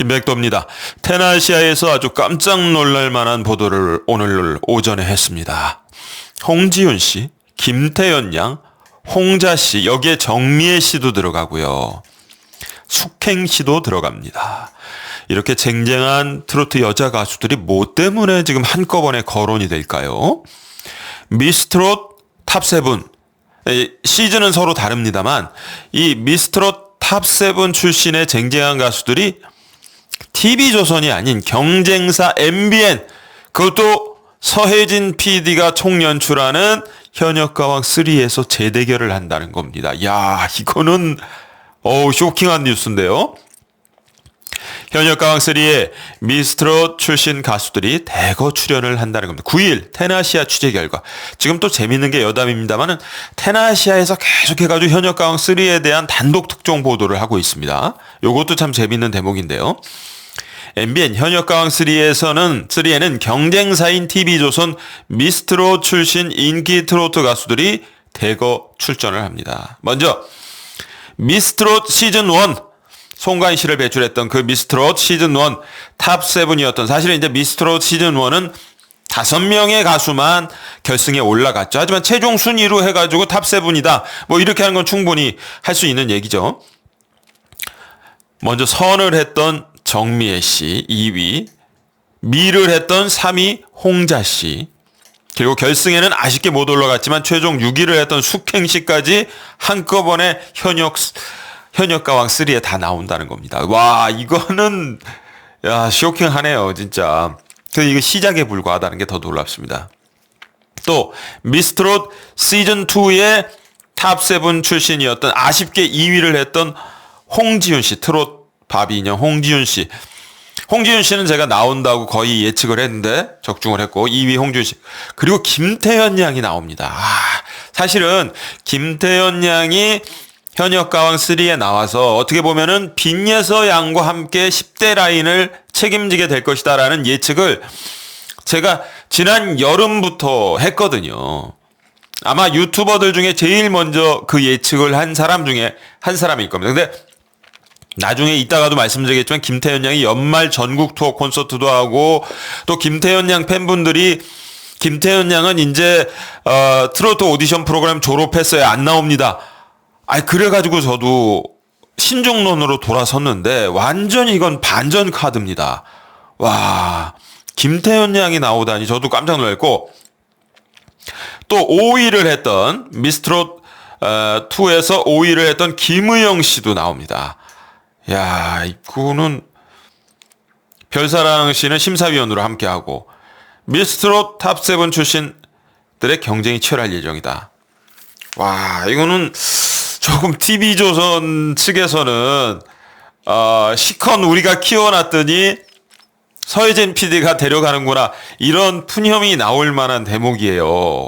김백도입니다. 테나시아에서 아주 깜짝 놀랄 만한 보도를 오늘 오전에 했습니다. 홍지윤 씨, 김태연 양, 홍자 씨, 여기에 정미애 씨도 들어가고요. 숙행 씨도 들어갑니다. 이렇게 쟁쟁한 트로트 여자 가수들이 뭐 때문에 지금 한꺼번에 거론이 될까요? 미스트롯 탑7, 시즌은 서로 다릅니다만 이 미스트롯 탑7 출신의 쟁쟁한 가수들이 TV조선이 아닌 경쟁사 MBN, 그것도 서혜진 PD가 총연출하는 현역가왕3에서 재대결을 한다는 겁니다. 야, 이거는 쇼킹한 뉴스인데요. 현역가왕3에 미스트롯 출신 가수들이 대거 출연을 한다는 겁니다. 9일 테나시아 취재 결과. 지금 또 재밌는 게 여담입니다만은 테나시아에서 계속해가지고 현역가왕3에 대한 단독 특종 보도를 하고 있습니다. 요것도 참 재밌는 대목인데요. MBN 현역가왕3에는 경쟁사인 TV조선 미스트롯 출신 인기 트로트 가수들이 대거 출전을 합니다. 먼저 미스트롯 시즌1, 송가인 씨를 배출했던 그 미스트롯 시즌1 탑7이었던, 사실은 이제 미스트롯 시즌1은 5명의 가수만 결승에 올라갔죠. 하지만 최종 순위로 해가지고 탑7이다, 뭐 이렇게 하는 건 충분히 할 수 있는 얘기죠. 먼저 선을 했던 정미애 씨 2위, 미를 했던 3위 홍자 씨, 그리고 결승에는 아쉽게 못 올라갔지만 최종 6위를 했던 숙행 씨까지 한꺼번에 현역가왕3에 다 나온다는 겁니다. 와, 이거는 쇼킹하네요, 진짜. 그래서 이거 시작에 불과하다는 게 더 놀랍습니다. 또 미스트롯 시즌2의 탑7 출신이었던, 아쉽게 2위를 했던 홍지윤 씨, 트롯 바비 인형 홍지윤 씨. 홍지윤 씨는 제가 나온다고 거의 예측을 했는데 적중을 했고, 2위 홍지윤 씨. 그리고 김태연 양이 나옵니다. 사실은 김태연 양이 현역가왕3에 나와서 어떻게 보면은 빈예서 양과 함께 10대 라인을 책임지게 될 것이다라는 예측을 제가 지난 여름부터 했거든요. 아마 유튜버들 중에 제일 먼저 그 예측을 한 사람 중에 한 사람일 겁니다. 근데 나중에 이따가도 말씀드리겠지만 김태연 양이 연말 전국 투어 콘서트도 하고, 또 김태연 양 팬분들이 김태연 양은 이제 트로트 오디션 프로그램 졸업했어요, 안 나옵니다. 그래가지고 저도 신중론으로 돌아섰는데 완전히 이건 반전 카드입니다. 와, 김태연 양이 나오다니 저도 깜짝 놀랐고, 또 5위를 했던 미스트롯 2에서 5위를 했던 김의영 씨도 나옵니다. 야, 이거는 별사랑 씨는 심사위원으로 함께하고 미스트롯 탑7 출신들의 경쟁이 치열할 예정이다. 와, 이거는 조금 TV조선 측에서는 시컨 우리가 키워놨더니 서혜진 PD가 데려가는구나, 이런 푸념이 나올 만한 대목이에요.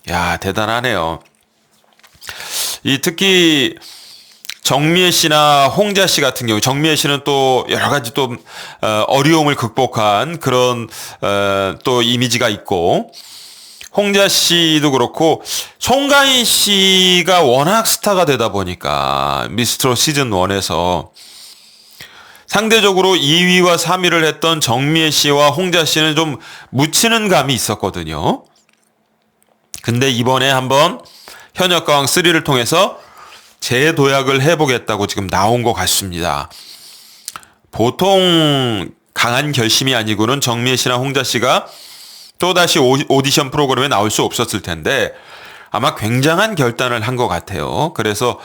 야, 대단하네요. 특히 정미애 씨나 홍자 씨 같은 경우, 정미애 씨는 또 여러 가지 또 어려움을 극복한 그런 또 이미지가 있고, 홍자 씨도 그렇고 송가인 씨가 워낙 스타가 되다 보니까 미스트롯 시즌 1에서 상대적으로 2위와 3위를 했던 정미애 씨와 홍자 씨는 좀 묻히는 감이 있었거든요. 근데 이번에 한번 현역가왕 3를 통해서 재도약을 해보겠다고 지금 나온 것 같습니다. 보통 강한 결심이 아니고는 정미애 씨나 홍자 씨가 또다시 오디션 프로그램에 나올 수 없었을 텐데 아마 굉장한 결단을 한 것 같아요. 그래서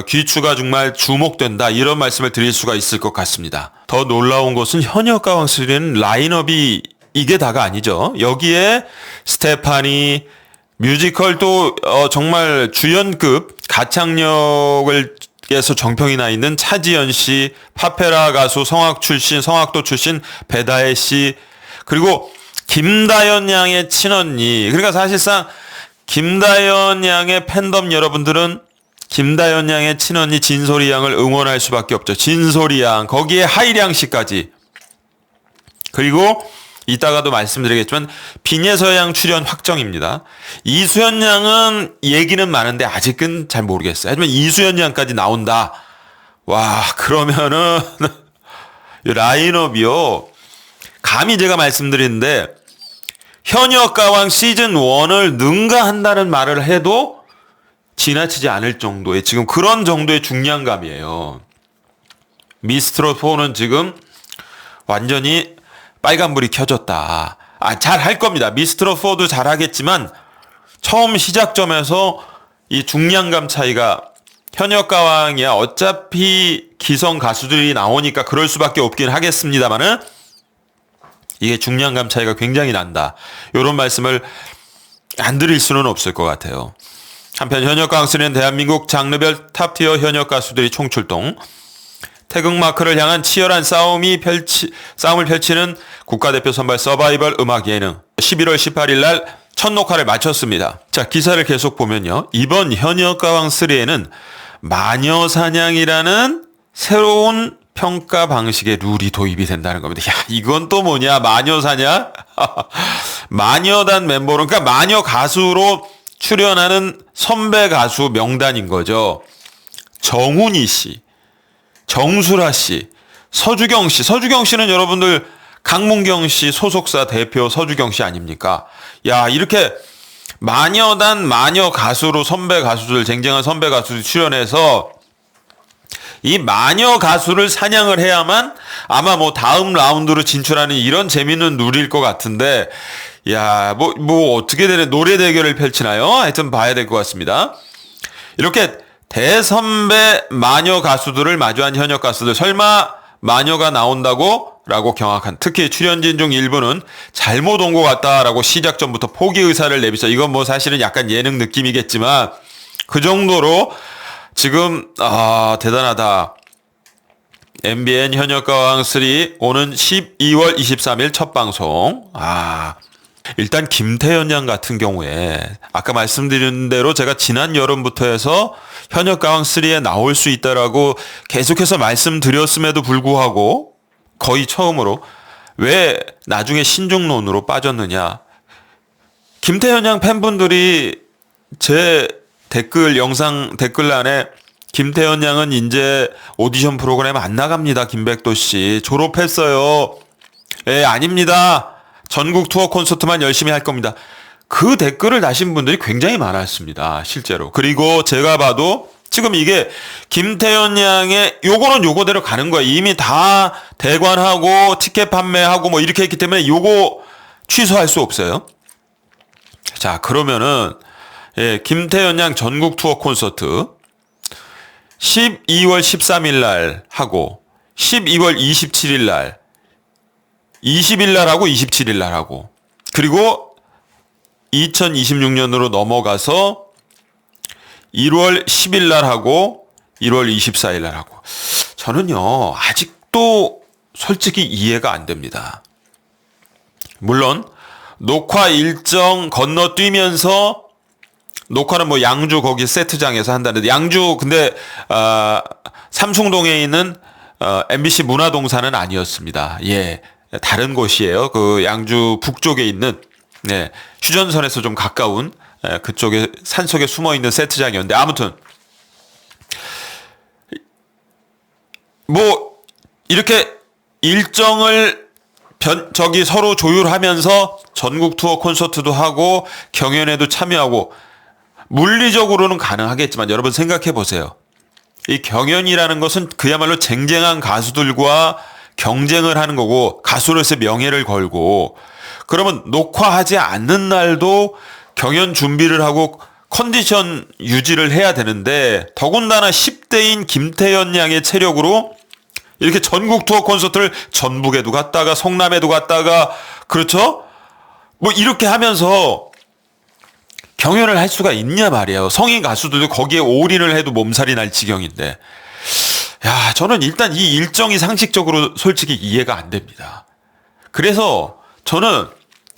귀추가 정말 주목된다, 이런 말씀을 드릴 수가 있을 것 같습니다. 더 놀라운 것은 현역가왕3는 라인업이 이게 다가 아니죠. 여기에 스테파니, 뮤지컬도 정말 주연급 가창력을 에서 정평이 나 있는 차지연 씨, 파페라 가수 성악도 출신 배다혜 씨, 그리고 김다연 양의 친언니. 그러니까 사실상 김다연 양의 팬덤 여러분들은 김다연 양의 친언니 진솔이 양을 응원할 수밖에 없죠. 진솔이 양, 거기에 하이량 씨까지. 그리고 이따가도 말씀드리겠지만 빈예서 양 출연 확정입니다. 이수연 양은 얘기는 많은데 아직은 잘 모르겠어요. 하지만 이수연 양까지 나온다. 와, 그러면은 이 라인업이요. 감히 제가 말씀드리는데 현역가왕 시즌 1을 능가한다는 말을 해도 지나치지 않을 정도의 지금 그런 정도의 중량감이에요. 미스트롯 4는 지금 완전히 빨간불이 켜졌다. 잘할 겁니다. 미스트롯 4도 잘하겠지만 처음 시작점에서 이 중량감 차이가 현역가왕이야 어차피 기성 가수들이 나오니까 그럴 수밖에 없긴 하겠습니다만은 이게 중량감 차이가 굉장히 난다. 이런 말씀을 안 드릴 수는 없을 것 같아요. 한편 현역가왕 3는 대한민국 장르별 탑티어 현역 가수들이 총출동. 태극마크를 향한 치열한 싸움을 펼치는 국가대표 선발 서바이벌 음악 예능 11월 18일 날 첫 녹화를 마쳤습니다. 자, 기사를 계속 보면요. 이번 현역가왕 3에는 마녀사냥이라는 새로운 평가 방식의 룰이 도입이 된다는 겁니다. 야, 이건 또 뭐냐? 마녀사냥? 마녀단 멤버로, 그러니까 마녀 가수로 출연하는 선배 가수 명단인 거죠. 정훈이 씨, 정수라 씨, 서주경 씨. 서주경 씨는 여러분들 강문경 씨 소속사 대표 서주경 씨 아닙니까? 야, 이렇게 마녀단 마녀 가수로 선배 가수들, 쟁쟁한 선배 가수들 출연해서 이 마녀 가수를 사냥을 해야만 아마 뭐 다음 라운드로 진출하는 이런 재밌는 룰일 것 같은데, 야, 뭐 어떻게 되는 노래 대결을 펼치나요? 하여튼 봐야 될 것 같습니다. 이렇게 대선배 마녀 가수들을 마주한 현역 가수들, 설마 마녀가 나온다고? 라고 경악한, 특히 출연진 중 일부는 잘못 온 것 같다라고 시작 전부터 포기 의사를 내비쳐. 이건 뭐 사실은 약간 예능 느낌이겠지만 그 정도로 지금 대단하다. MBN 현역가왕 3 오는 12월 23일 첫 방송. 일단 김태현 양 같은 경우에 아까 말씀드린 대로 제가 지난 여름부터 해서 현역가왕 3에 나올 수 있다라고 계속해서 말씀드렸음에도 불구하고 거의 처음으로 왜 나중에 신중론으로 빠졌느냐. 김태현 양 팬분들이 제 영상 댓글란에 김태현 양은 이제 오디션 프로그램 안 나갑니다. 김백도 씨 졸업했어요. 예, 아닙니다. 전국 투어 콘서트만 열심히 할 겁니다. 그 댓글을 다신 분들이 굉장히 많았습니다. 실제로. 그리고 제가 봐도 지금 이게 김태현 양의 요거는 요거대로 가는 거야. 이미 다 대관하고 티켓 판매하고 뭐 이렇게 했기 때문에 요거 취소할 수 없어요. 자, 그러면은 김태현 양 전국 투어 콘서트 12월 13일 날 하고 12월 27일 날 20일 날 하고 27일 날 하고 그리고 2026년으로 넘어가서 1월 10일 날 하고 1월 24일 날 하고 저는요 아직도 솔직히 이해가 안 됩니다. 물론 녹화 일정 건너뛰면서 녹화는 뭐 양주 거기 세트장에서 한다는데 양주 근데 삼숭동에 있는 MBC 문화동산은 아니었습니다. 예, 다른 곳이에요. 그 양주 북쪽에 있는 휴전선에서 좀 가까운 그쪽에 산속에 숨어 있는 세트장이었는데 아무튼 뭐 이렇게 일정을 서로 조율하면서 전국 투어 콘서트도 하고 경연에도 참여하고 물리적으로는 가능하겠지만 여러분 생각해 보세요. 이 경연이라는 것은 그야말로 쟁쟁한 가수들과 경쟁을 하는 거고 가수로서의 명예를 걸고 그러면 녹화하지 않는 날도 경연 준비를 하고 컨디션 유지를 해야 되는데 더군다나 10대인 김태현 양의 체력으로 이렇게 전국 투어 콘서트를 전북에도 갔다가 성남에도 갔다가 그렇죠? 뭐 이렇게 하면서 경연을 할 수가 있냐 말이에요. 성인 가수들도 거기에 올인을 해도 몸살이 날 지경인데 야, 저는 일단 이 일정이 상식적으로 솔직히 이해가 안 됩니다. 그래서 저는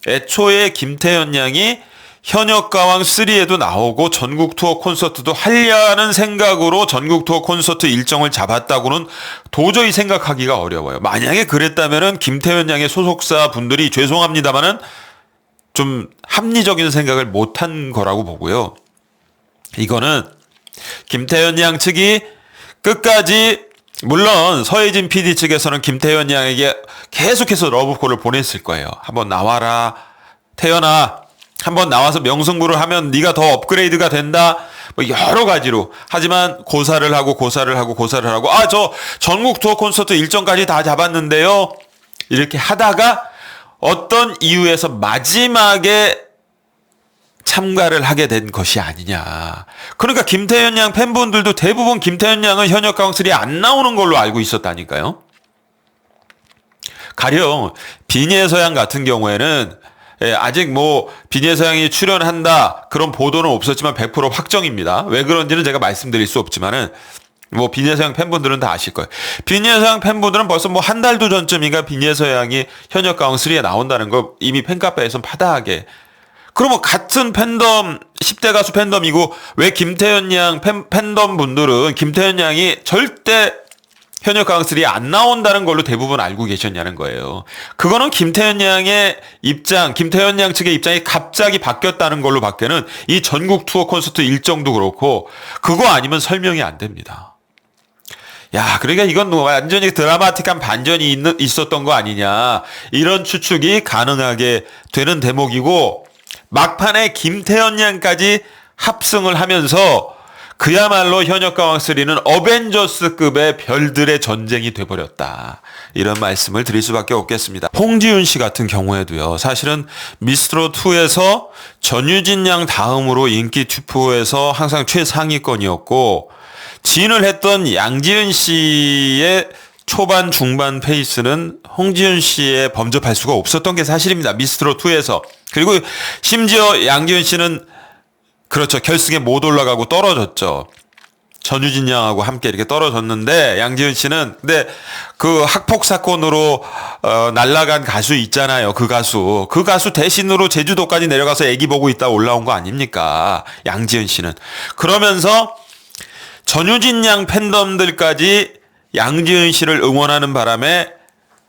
애초에 김태현 양이 현역가왕 3에도 나오고 전국 투어 콘서트도 하려는 생각으로 전국 투어 콘서트 일정을 잡았다고는 도저히 생각하기가 어려워요. 만약에 그랬다면은 김태현 양의 소속사 분들이 죄송합니다만은 좀 합리적인 생각을 못한 거라고 보고요. 이거는 김태현 양 측이 끝까지 물론 서혜진 PD 측에서는 김태현 양에게 계속해서 러브콜을 보냈을 거예요. 한번 나와라. 태연아. 한번 나와서 명승부를 하면 네가 더 업그레이드가 된다. 뭐 여러 가지로. 하지만 고사를 하고 저 전국 투어 콘서트 일정까지 다 잡았는데요. 이렇게 하다가 어떤 이유에서 마지막에 참가를 하게 된 것이 아니냐. 그러니까 김태현 양 팬분들도 대부분 김태현 양은 현역 가왕3에 안 나오는 걸로 알고 있었다니까요. 가령 비니에서양 같은 경우에는 아직 뭐 비니에서양이 출연한다 그런 보도는 없었지만 100% 확정입니다. 왜 그런지는 제가 말씀드릴 수 없지만은 뭐 비니에서양 팬분들은 다 아실 거예요. 비니에서양 팬분들은 벌써 뭐 한 달도 전쯤인가 비니에서양이 현역 가왕3에 나온다는 걸 이미 팬카페에서 파다하게. 그러면 같은 팬덤 10대 가수 팬덤이고 왜 김태현 양 팬덤 분들은 김태현 양이 절대 현역 가왕3에 안 나온다는 걸로 대부분 알고 계셨냐는 거예요. 그거는 김태현 양의 입장, 김태현 양 측의 입장이 갑자기 바뀌었다는 걸로 밖에는 이 전국 투어 콘서트 일정도 그렇고 그거 아니면 설명이 안 됩니다. 야, 그러니까 이건 완전히 드라마틱한 반전이 있었던 거 아니냐. 이런 추측이 가능하게 되는 대목이고 막판에 김태현 양까지 합승을 하면서 그야말로 현역 가왕3는 어벤져스급의 별들의 전쟁이 돼버렸다. 이런 말씀을 드릴 수밖에 없겠습니다. 홍지윤 씨 같은 경우에도요. 사실은 미스트롯2에서 전유진 양 다음으로 인기 투표에서 항상 최상위권이었고 진을 했던 양지은 씨의 초반 중반 페이스는 홍지윤 씨에 범접할 수가 없었던 게 사실입니다. 미스트롯2에서. 그리고 심지어 양지은 씨는 그렇죠. 결승에 못 올라가고 떨어졌죠. 전유진 양하고 함께 이렇게 떨어졌는데 양지은 씨는 근데 그 학폭 사건으로 날아간 가수 있잖아요. 그 가수 대신으로 제주도까지 내려가서 애기 보고 있다 올라온 거 아닙니까? 양지은 씨는. 그러면서 전유진 양 팬덤들까지 양지은 씨를 응원하는 바람에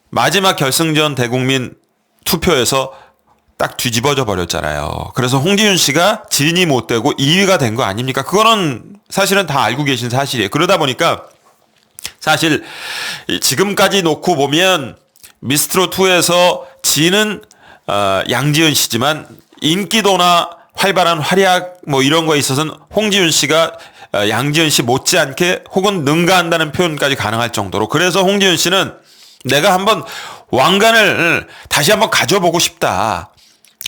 마지막 결승전 대국민 투표에서 딱 뒤집어져 버렸잖아요. 그래서 홍지윤 씨가 진이 못 되고 2위가 된 거 아닙니까? 그거는 사실은 다 알고 계신 사실이에요. 그러다 보니까 사실 지금까지 놓고 보면 미스트롯2에서 진은 양지은 씨지만 인기도나 활발한 활약 뭐 이런 거에 있어서는 홍지윤 씨가 양지은 씨 못지않게 혹은 능가한다는 표현까지 가능할 정도로. 그래서 홍지윤 씨는 내가 한번 왕관을 다시 한번 가져보고 싶다.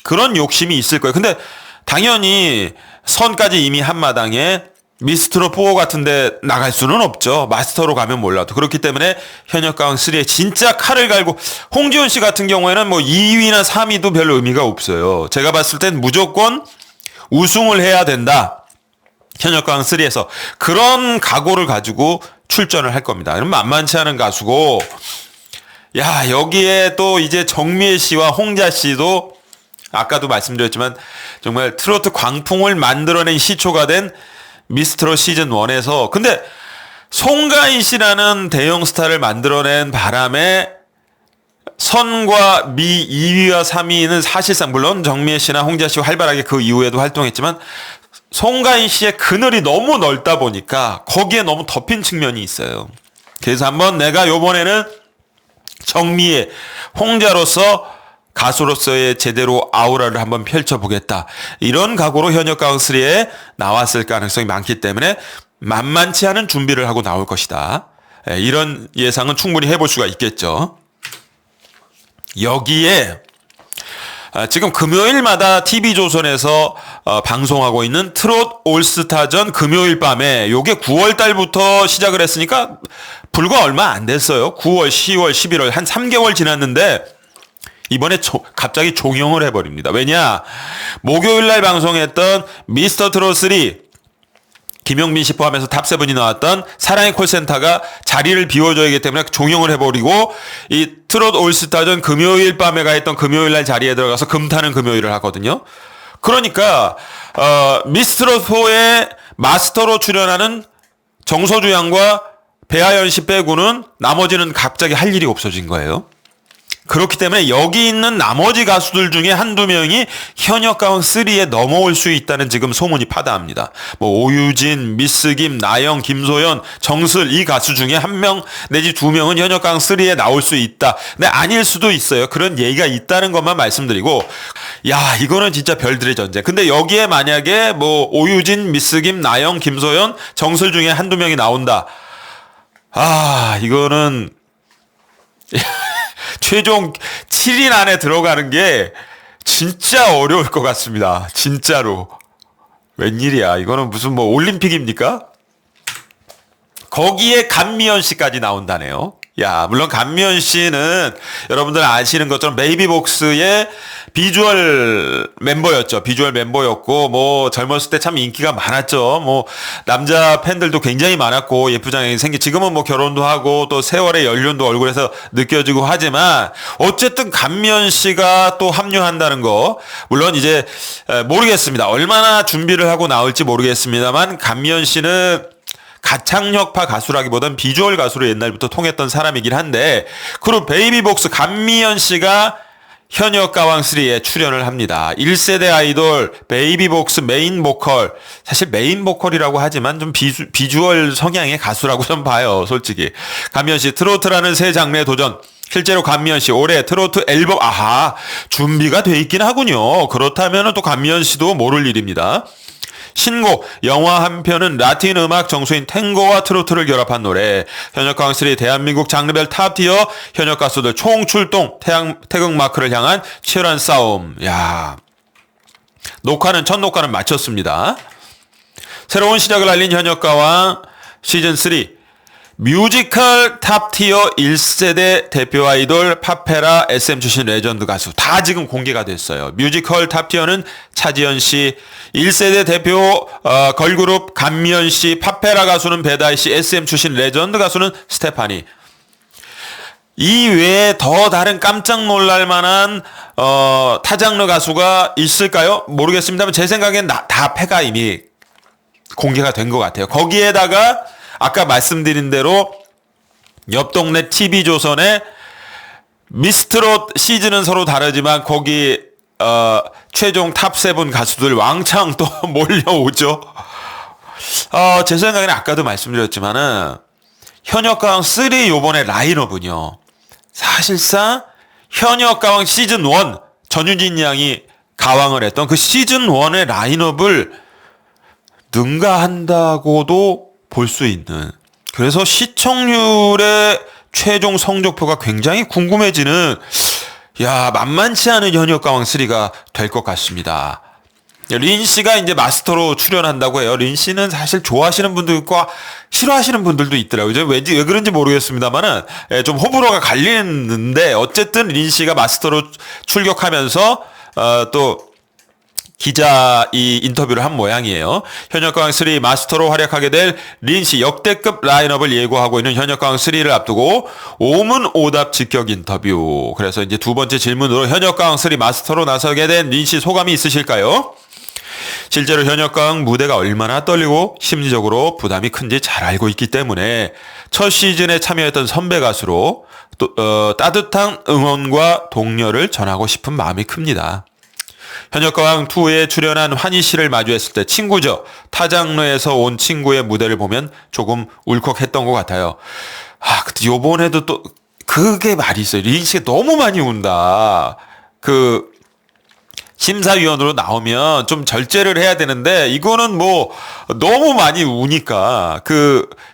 그런 욕심이 있을 거예요. 근데 당연히 선까지 이미 한마당에 미스트롯4 같은데 나갈 수는 없죠. 마스터로 가면 몰라도. 그렇기 때문에 현역 가왕3에 진짜 칼을 갈고 홍지윤 씨 같은 경우에는 뭐 2위나 3위도 별 의미가 없어요. 제가 봤을 땐 무조건 우승을 해야 된다. 현역 가왕3에서 그런 각오를 가지고 출전을 할 겁니다. 그럼 만만치 않은 가수고 야, 여기에 또 이제 정미애 씨와 홍자 씨도 아까도 말씀드렸지만 정말 트로트 광풍을 만들어낸 시초가 된 미스트롯 시즌 1에서 근데 송가인 씨라는 대형 스타를 만들어낸 바람에 선과 미 2위와 3위는 사실상 물론 정미애 씨나 홍자 씨 활발하게 그 이후에도 활동했지만 송가인 씨의 그늘이 너무 넓다 보니까 거기에 너무 덮인 측면이 있어요. 그래서 한번 내가 요번에는 정미애, 홍자로서 가수로서의 제대로 아우라를 한번 펼쳐보겠다. 이런 각오로 현역 가왕3에 나왔을 가능성이 많기 때문에 만만치 않은 준비를 하고 나올 것이다. 이런 예상은 충분히 해볼 수가 있겠죠. 여기에 지금 금요일마다 TV조선에서 방송하고 있는 트롯 올스타전 금요일 밤에 요게 9월 달부터 시작을 했으니까 불과 얼마 안 됐어요. 9월, 10월, 11월 한 3개월 지났는데 이번에 갑자기 종영을 해버립니다. 왜냐? 목요일날 방송했던 미스터 트롯 3 김용민 씨 포함해서 탑7이 나왔던 사랑의 콜센터가 자리를 비워줘야기 때문에 종영을 해버리고 이 트롯 올스타전 금요일 밤에 가 있던 금요일날 자리에 들어가서 금타는 금요일을 하거든요. 그러니까 미스트롯4의 마스터로 출연하는 정서주 양과 배아연 씨 빼고는 나머지는 갑자기 할 일이 없어진 거예요. 그렇기 때문에 여기 있는 나머지 가수들 중에 한두 명이 현역 가왕 3에 넘어올 수 있다는 지금 소문이 파다합니다. 뭐 오유진, 미스김, 나영, 김소연, 정슬 이 가수 중에 한 명 내지 두 명은 현역 가왕 3에 나올 수 있다. 근데 아닐 수도 있어요. 그런 얘기가 있다는 것만 말씀드리고, 야, 이거는 진짜 별들의 전쟁. 근데 여기에 만약에 뭐 오유진, 미스김, 나영, 김소연, 정슬 중에 한두 명이 나온다. 아, 이거는 최종 7인 안에 들어가는 게 진짜 어려울 것 같습니다. 진짜로. 웬일이야. 이거는 무슨 뭐 올림픽입니까? 거기에 감미연 씨까지 나온다네요. 야, 물론 감미연 씨는 여러분들 아시는 것처럼 베이비복스의 비주얼 멤버였죠. 비주얼 멤버였고, 뭐 젊었을 때 참 인기가 많았죠. 뭐 남자 팬들도 굉장히 많았고 예쁘장하게 생기. 지금은 뭐 결혼도 하고 또 세월의 연륜도 얼굴에서 느껴지고 하지만 어쨌든 감미연 씨가 또 합류한다는 거. 물론 이제 모르겠습니다. 얼마나 준비를 하고 나올지 모르겠습니다만 감미연 씨는 가창력파 가수라기보단 비주얼 가수로 옛날부터 통했던 사람이긴 한데, 그리고 베이비복스 감미연 씨가 현역 가왕 3에 출연을 합니다. 1세대 아이돌 베이비복스 메인 보컬, 사실 메인 보컬이라고 하지만 좀 비주얼 성향의 가수라고 좀 봐요, 솔직히. 감미연 씨 트로트라는 새 장르에 도전. 실제로 감미연 씨 올해 트로트 앨범 준비가 돼 있긴 하군요. 그렇다면 또 감미연 씨도 모를 일입니다. 신곡, 영화 한 편은 라틴 음악 정수인 탱고와 트로트를 결합한 노래. 현역 가왕 3 대한민국 장르별 탑티어 현역 가수들 총출동, 태극 마크를 향한 치열한 싸움. 야, 첫 녹화는 마쳤습니다. 새로운 시작을 알린 현역 가왕 시즌 3. 뮤지컬 탑티어 1세대 대표 아이돌 파페라 SM 출신 레전드 가수 다 지금 공개가 됐어요. 뮤지컬 탑티어는 차지연 씨, 1세대 대표 걸그룹 감미연 씨, 파페라 가수는 배다희 씨, SM 출신 레전드 가수는 스테파니. 이 외에 더 다른 깜짝 놀랄 만한 타장르 가수가 있을까요? 모르겠습니다만 제 생각엔 다 패가 이미 공개가 된 것 같아요. 거기에다가 아까 말씀드린 대로 옆 동네 TV조선의 미스트롯 시즌은 서로 다르지만 거기 최종 탑7 가수들 왕창 또 몰려오죠. 제 생각에는 아까도 말씀드렸지만은 현역 가왕 3 요번에 라인업은요. 사실상 현역 가왕 시즌 1 전유진 양이 가왕을 했던 그 시즌 1의 라인업을 능가한다고도 볼 수 있는, 그래서 시청률의 최종 성적표가 굉장히 궁금해지는, 야, 만만치 않은 현역 가왕 3가 될 것 같습니다. 린 씨가 이제 마스터로 출연한다고 해요. 린 씨는 사실 좋아하시는 분들과 싫어하시는 분들도 있더라고요. 왜 그런지 모르겠습니다만은 좀 호불호가 갈리는데, 어쨌든 린 씨가 마스터로 출격하면서 또 기자 인터뷰를 한 모양이에요. 현역 가왕 3 마스터로 활약하게 될 린 씨 역대급 라인업을 예고하고 있는 현역 가왕 3를 앞두고 오문오답 직격 인터뷰. 그래서 이제 두 번째 질문으로 현역 가왕 3 마스터로 나서게 된 린 씨 소감이 있으실까요? 실제로 현역 가왕 무대가 얼마나 떨리고 심리적으로 부담이 큰지 잘 알고 있기 때문에 첫 시즌에 참여했던 선배 가수로 따뜻한 응원과 동료를 전하고 싶은 마음이 큽니다. 현역 가왕 2에 출연한 환희 씨를 마주했을 때 친구죠. 타 장르에서 온 친구의 무대를 보면 조금 울컥했던 것 같아요. 근데 요번에도 또 그게 말이 있어요. 린 씨가 너무 많이 운다. 심사위원으로 나오면 좀 절제를 해야 되는데 이거는 뭐 너무 많이 우니까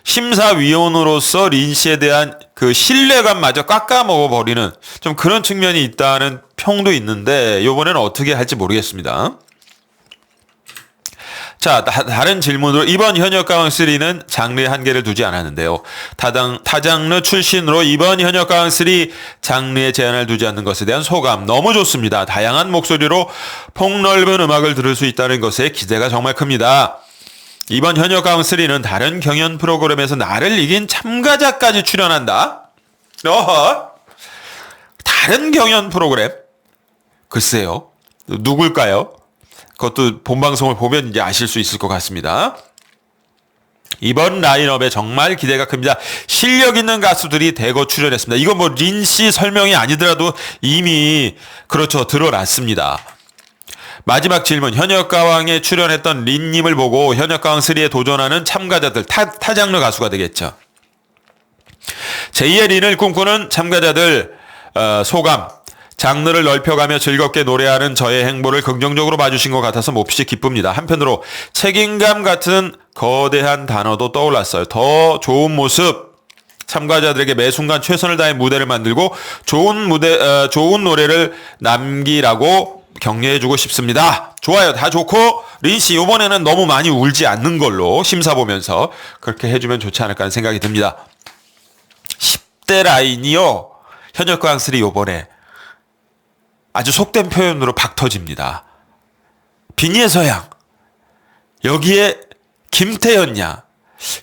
심사위원으로서 린 씨에 대한 신뢰감마저 깎아먹어 버리는 좀 그런 측면이 있다는 평도 있는데 이번에는 어떻게 할지 모르겠습니다. 자, 다른 질문으로 이번 현역 가왕 3는 장르의 한계를 두지 않았는데요. 타장르 출신으로 이번 현역 가왕 3 장르의 제한을 두지 않는 것에 대한 소감 너무 좋습니다. 다양한 목소리로 폭넓은 음악을 들을 수 있다는 것에 기대가 정말 큽니다. 이번 현역 가왕 3는 다른 경연 프로그램에서 나를 이긴 참가자까지 출연한다. 다른 경연 프로그램? 글쎄요. 누굴까요? 그것도 본방송을 보면 이제 아실 수 있을 것 같습니다. 이번 라인업에 정말 기대가 큽니다. 실력 있는 가수들이 대거 출연했습니다. 이거 뭐 린 씨 설명이 아니더라도 이미 그렇죠, 드러났습니다. 마지막 질문. 현역가왕에 출연했던 린님을 보고 현역가왕 3에 도전하는 참가자들 타장르 가수가 되겠죠. 제2의 린을 꿈꾸는 참가자들 소감. 장르를 넓혀가며 즐겁게 노래하는 저의 행보를 긍정적으로 봐주신 것 같아서 몹시 기쁩니다. 한편으로 책임감 같은 거대한 단어도 떠올랐어요. 더 좋은 모습, 참가자들에게 매 순간 최선을 다해 무대를 만들고 좋은 노래를 남기라고 격려해주고 싶습니다. 좋아요. 다 좋고 린씨 이번에는 너무 많이 울지 않는 걸로 심사 보면서 그렇게 해주면 좋지 않을까 하는 생각이 듭니다. 10대 라인이요. 현역가왕 3 이번에 아주 속된 표현으로 박 터집니다. 비니의 서양, 여기에 김태현 양,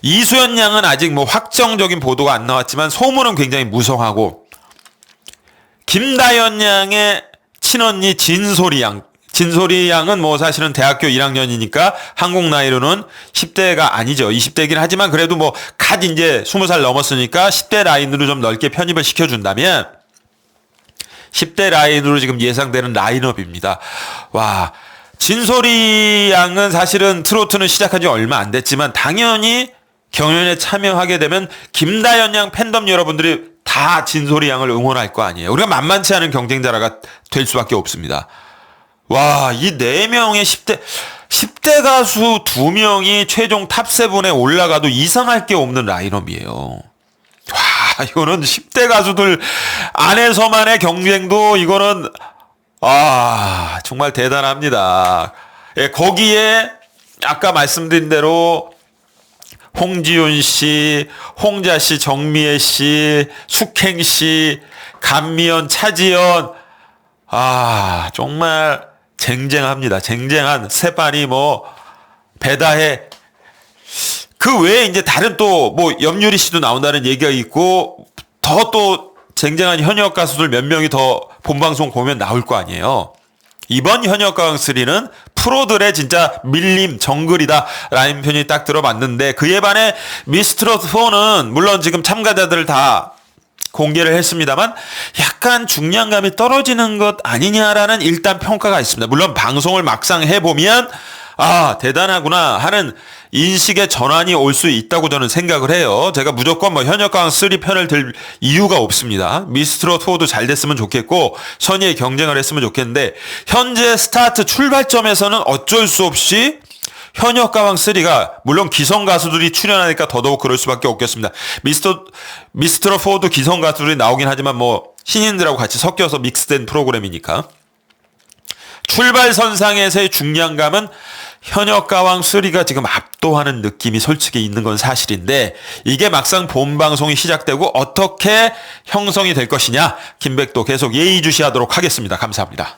이수연 양은 아직 뭐 확정적인 보도가 안 나왔지만 소문은 굉장히 무성하고, 김다연 양의 친언니 진솔이 양은 뭐 사실은 대학교 1학년이니까 한국 나이로는 10대가 아니죠. 20대긴 하지만 그래도 뭐 갓 이제 20살 넘었으니까 10대 라인으로 좀 넓게 편입을 시켜준다면 10대 라인으로 지금 예상되는 라인업입니다. 와, 진솔이 양은 사실은 트로트는 시작한 지 얼마 안 됐지만 당연히 경연에 참여하게 되면 김다연 양 팬덤 여러분들이 다 진솔이 양을 응원할 거 아니에요. 우리가 만만치 않은 경쟁자가 될 수밖에 없습니다. 와, 이 4명의 10대 가수 2명이 최종 탑7에 올라가도 이상할 게 없는 라인업이에요. 와, 이거는 10대 가수들 안에서만의 경쟁도 이거는 정말 대단합니다. 예, 거기에 아까 말씀드린 대로 홍지윤 씨, 홍자 씨, 정미애 씨, 숙행 씨, 감미연, 차지연, 정말 쟁쟁합니다. 쟁쟁한 세반이 뭐 배다해. 그 외에 이제 다른 또 뭐 염유리 씨도 나온다는 얘기가 있고 더 또 쟁쟁한 현역 가수들 몇 명이 더 본방송 보면 나올 거 아니에요. 이번 현역가왕 3는 프로들의 진짜 밀림 정글이다 라는 표현이 딱 들어봤는데, 그에 반해 미스트롯 4는 물론 지금 참가자들을 다 공개를 했습니다만 약간 중량감이 떨어지는 것 아니냐라는 일단 평가가 있습니다. 물론 방송을 막상 해보면 대단하구나 하는 인식의 전환이 올 수 있다고 저는 생각을 해요. 제가 무조건 뭐 현역가왕 3 편을 들 이유가 없습니다. 미스트롯 4도 잘 됐으면 좋겠고 선의의 경쟁을 했으면 좋겠는데, 현재 스타트 출발점에서는 어쩔 수 없이 현역가왕 3가 물론 기성 가수들이 출연하니까 더더욱 그럴 수밖에 없겠습니다. 미스트롯 4도 기성 가수들이 나오긴 하지만 뭐 신인들하고 같이 섞여서 믹스된 프로그램이니까 출발선상에서의 중량감은 현역가왕 3가 지금 압도하는 느낌이 솔직히 있는 건 사실인데, 이게 막상 본방송이 시작되고 어떻게 형성이 될 것이냐, 김백도 계속 예의주시하도록 하겠습니다. 감사합니다.